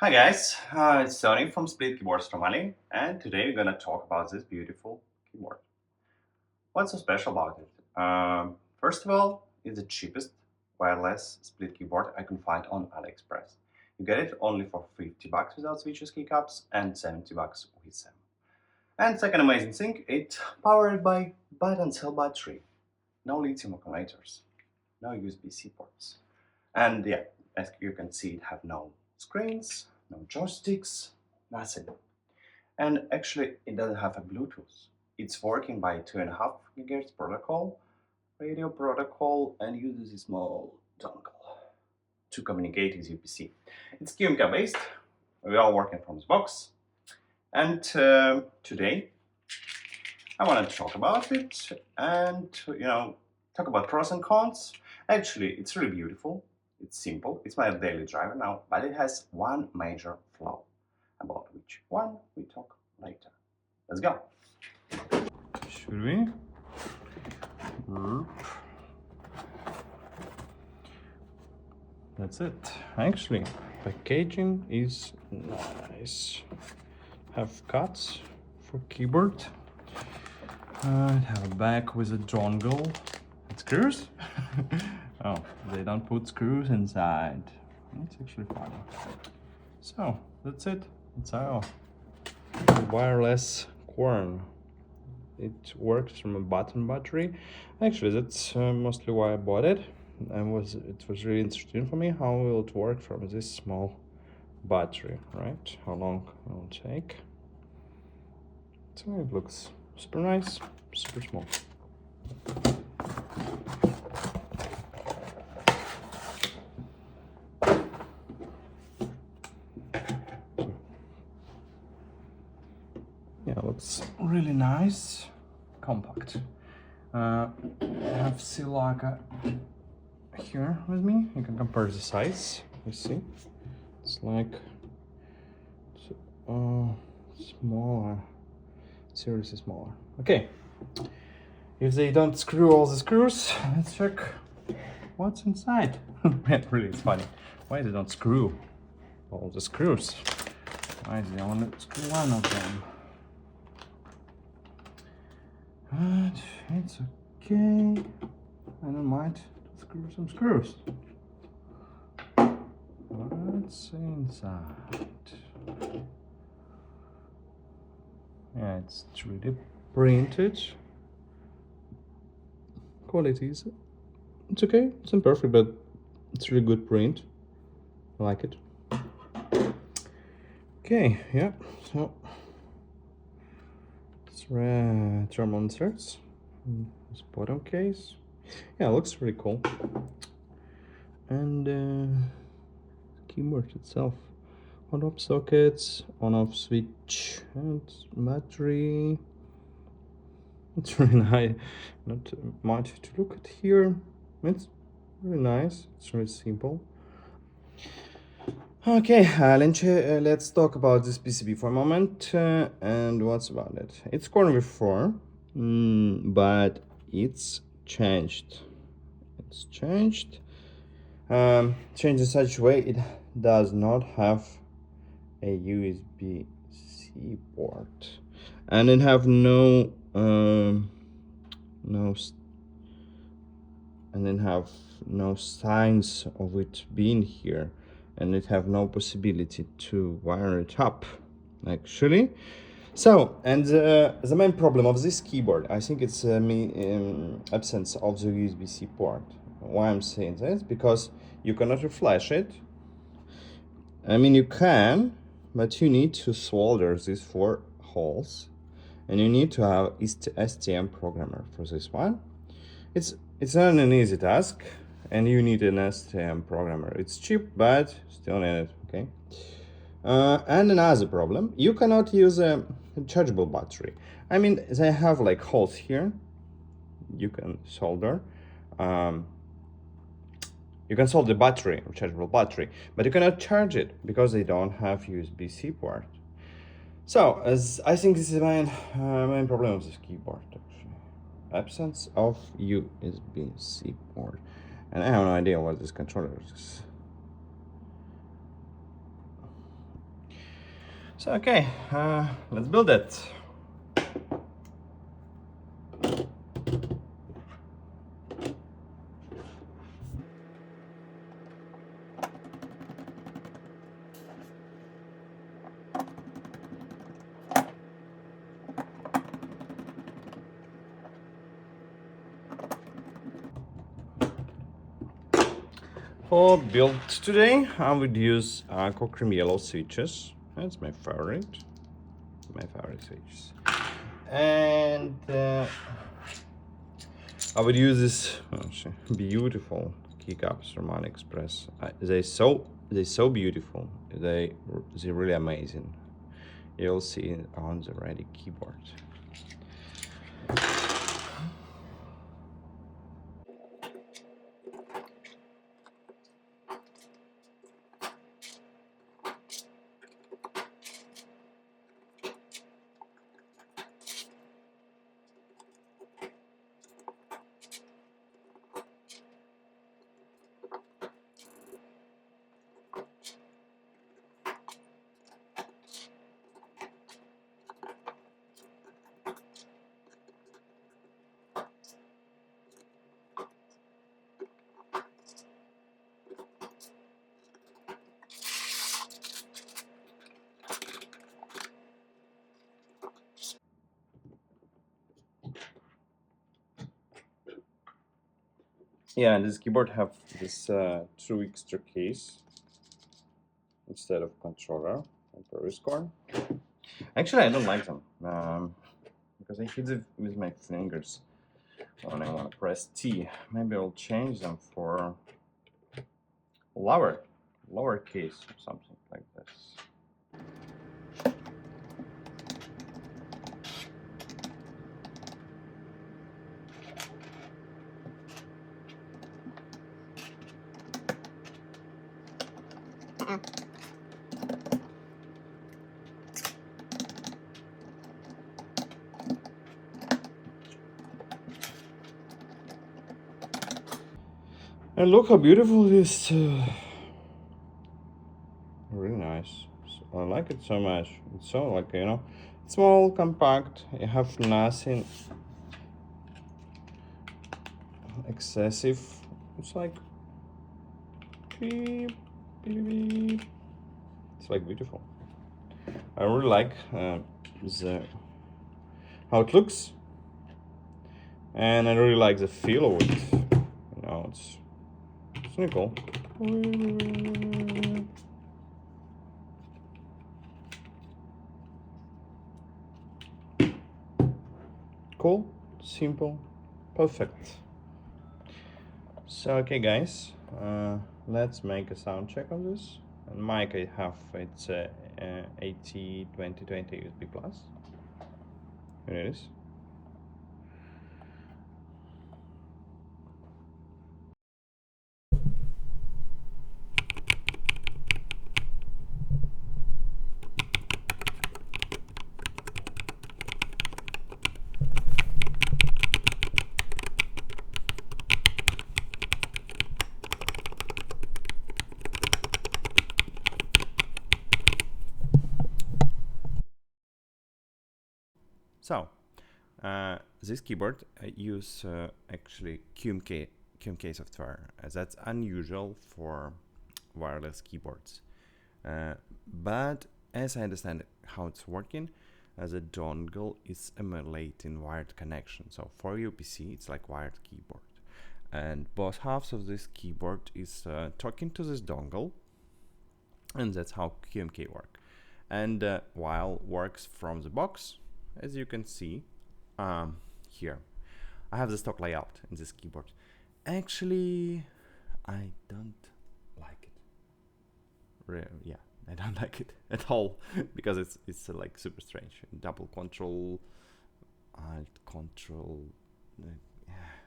Hi guys, it's Tony from splitkeebs-from-ali, and today we're gonna talk about this beautiful keyboard. What's so special about it? First of all, it's the cheapest wireless split keyboard I can find on AliExpress. You get it only for 50 bucks without switches, keycaps, and 70 bucks with them. And second amazing thing, it's powered by button cell battery. No lithium accumulators, no USB-C ports. And yeah, as you can see, it have no screens, no joysticks, nothing. And actually, it doesn't have a Bluetooth. It's working by 2.5 GHz protocol, radio protocol, and uses a small dongle to communicate with UPC. It's QMK based. We are working from this box. And today, I want to talk about it and talk about pros and cons. Actually, it's really beautiful. It's simple. It's my daily driver now, but it has one major flaw, about which one we talk later. Let's go. Should we? That's it. Actually, packaging is nice. Have cuts for keyboard. Have a bag with a dongle and screws. Oh, they don't put screws inside. That's actually funny. So that's it. It's our wireless Corne. It works from a button battery. Actually, that's mostly why I bought it. It was really interesting for me how will it work from this small battery, right? How long it will take. So it looks super nice, super small. Yeah, looks really nice, compact. I have silica here with me. You can compare the size. You see, it's like smaller, seriously smaller. Okay, if they don't screw all the screws, let's check what's inside. Really, it's funny. Why they don't screw all the screws? Why do they only screw one of them? But it's okay. I don't mind to screw some screws. What's inside? Yeah, it's 3D printed. Quality is it's okay. It's imperfect, but it's really good print. I like it. Okay, yeah. So it's thermal inserts. This bottom case. Yeah, it looks really cool. And keyboard itself. On-off sockets, on-off switch, and battery. It's really nice. Not much to look at here. It's really nice. It's really simple. Okay, let's talk about this PCB for a moment. And what's about it? It's Corne before, but it's changed. It's changed. Changed in such a way it does not have a USB-C port, and it have no and then have no signs of it being here, and it have no possibility to wire it up actually. So, and the main problem of this keyboard, I think it's absence of the USB-C port. Why I'm saying this? Because you cannot reflash it. I mean, you can, but you need to solder these 4 holes, and you need to have STM programmer for this one. It's not an easy task, and you need an STM programmer. It's cheap, but still need it. Okay. And another problem, you cannot use a chargeable battery. I mean, they have like holes here. You can solder. You can solder the battery, rechargeable battery, but you cannot charge it because they don't have USB-C port. So, as I think this is my main problem with this keyboard, actually. Absence of USB-C port. And I have no idea what this controller is. So okay, let's build it. For build today, I would use Corne yellow switches. That's my favorite switches. And I would use this beautiful keycaps from AliExpress. They're so beautiful. They're really amazing. You'll see it on the ready keyboard. Yeah, and this keyboard have this two extra case instead of controller and previous Corne. Actually, I don't like them because I hit it with my fingers when I want to press T. Maybe I'll change them for lower case or something like this. And look how beautiful it is. Really nice. I like it so much. It's so like, you know, small, compact. You have nothing excessive. It's like beep, beep, beep. It's like beautiful. I really like the how it looks, and I really like the feel of it. You know, it's really cool. Cool, simple, perfect. So okay, guys, let's make a sound check on this. And mic I have it's 80 2020 USB plus. Here it is. So, this keyboard use actually QMK software. That's unusual for wireless keyboards. But as I understand how it's working, the dongle is emulating wired connection. So for your PC, it's like wired keyboard. And both halves of this keyboard is talking to this dongle, and that's how QMK work. And while works from the box, as you can see here, I have the stock layout in this keyboard. Actually, I don't like it. Yeah, I don't like it at all because it's like super strange. Double control, alt control,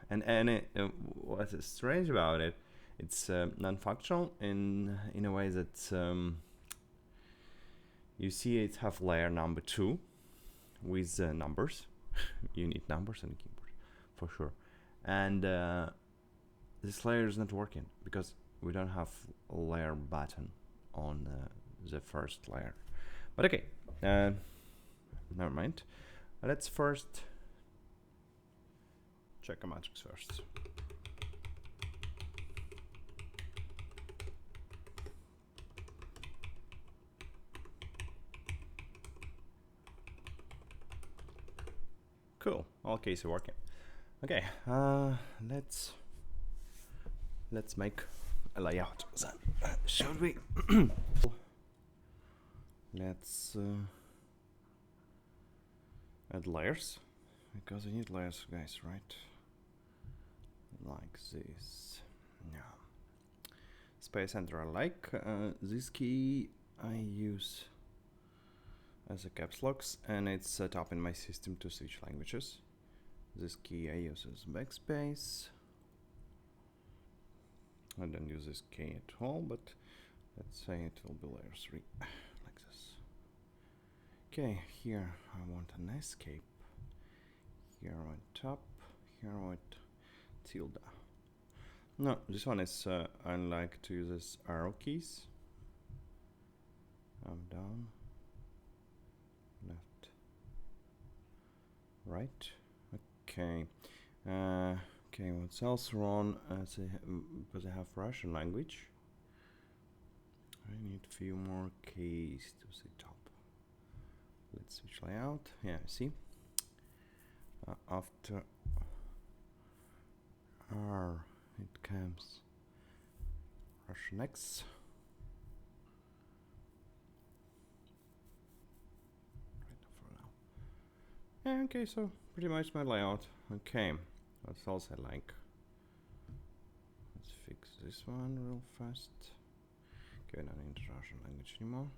and what is strange about it? It's non-functional in a way that you see it have layer number 2 with numbers. You need numbers on the keyboard for sure, and this layer is not working because we don't have a layer button on the first layer. But okay, never mind. Let's first check a matrix first. Cool, all cases working. Okay, let's make a layout then, should we? Let's add layers, because we need layers, guys, right? Like this. Yeah. Space Enter I like. This key I use as a caps locks, and it's set up in my system to switch languages. This key I use as backspace. I don't use this key at all, but let's say it will be layer 3, like this. Okay, here I want an escape. Here I want top, here I want tilde. No, this one is, I like to use as arrow keys. Up, down, left, right. Okay. Okay, what's else wrong? Because I have Russian language. I need a few more keys to set up. Let's switch layout. Yeah, see? After R, it comes Russian X. Yeah, okay, so pretty much my layout. Okay, what else I like? Let's fix this one real fast. Okay, I don't need Russian language anymore.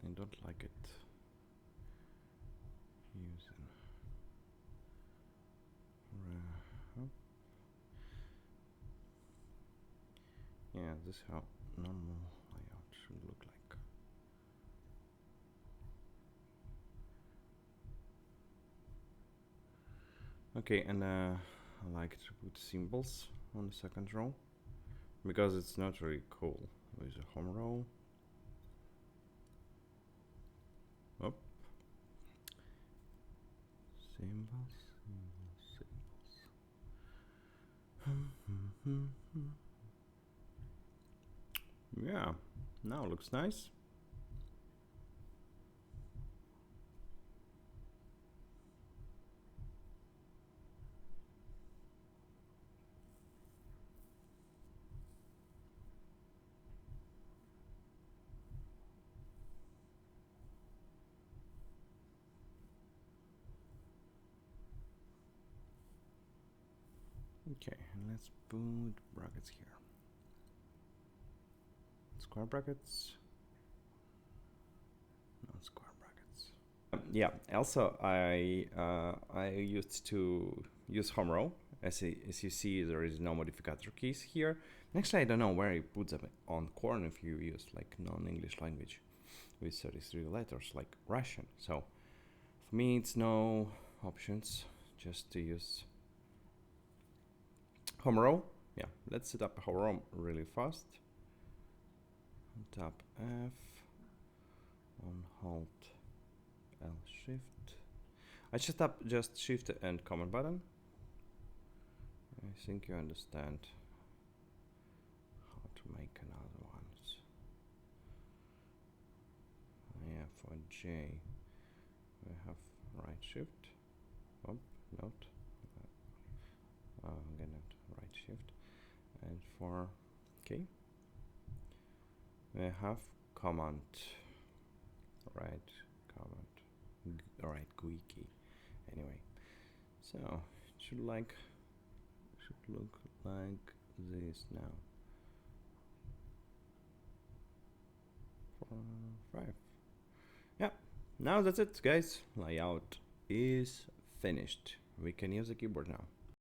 I don't like it using yeah, this is how normal layout should look like. Okay, and I like to put symbols on the second row because it's not really cool with a home row. Oh, symbols, symbols. Yeah, now it looks nice. Okay, and let's put brackets here. Square brackets. Not square brackets. Yeah. Also, I used to use home row. As you see, there is no modificator keys here. Actually, I don't know where you put them on Corne if you use like non-English language with 33 letters like Russian. So for me, it's no options, just to use home row. Yeah, let's set up a home row really fast. Tap F, on hold L shift. I just tap just shift and command button. I think you understand how to make another ones. Yeah, for J we have right shift. Oh, note. Again, right shift. And for K we have command right command right GUI key. Anyway, so it should look like this now. 4, 5. Yeah, now that's it, guys. Layout is finished. We can use the keyboard now.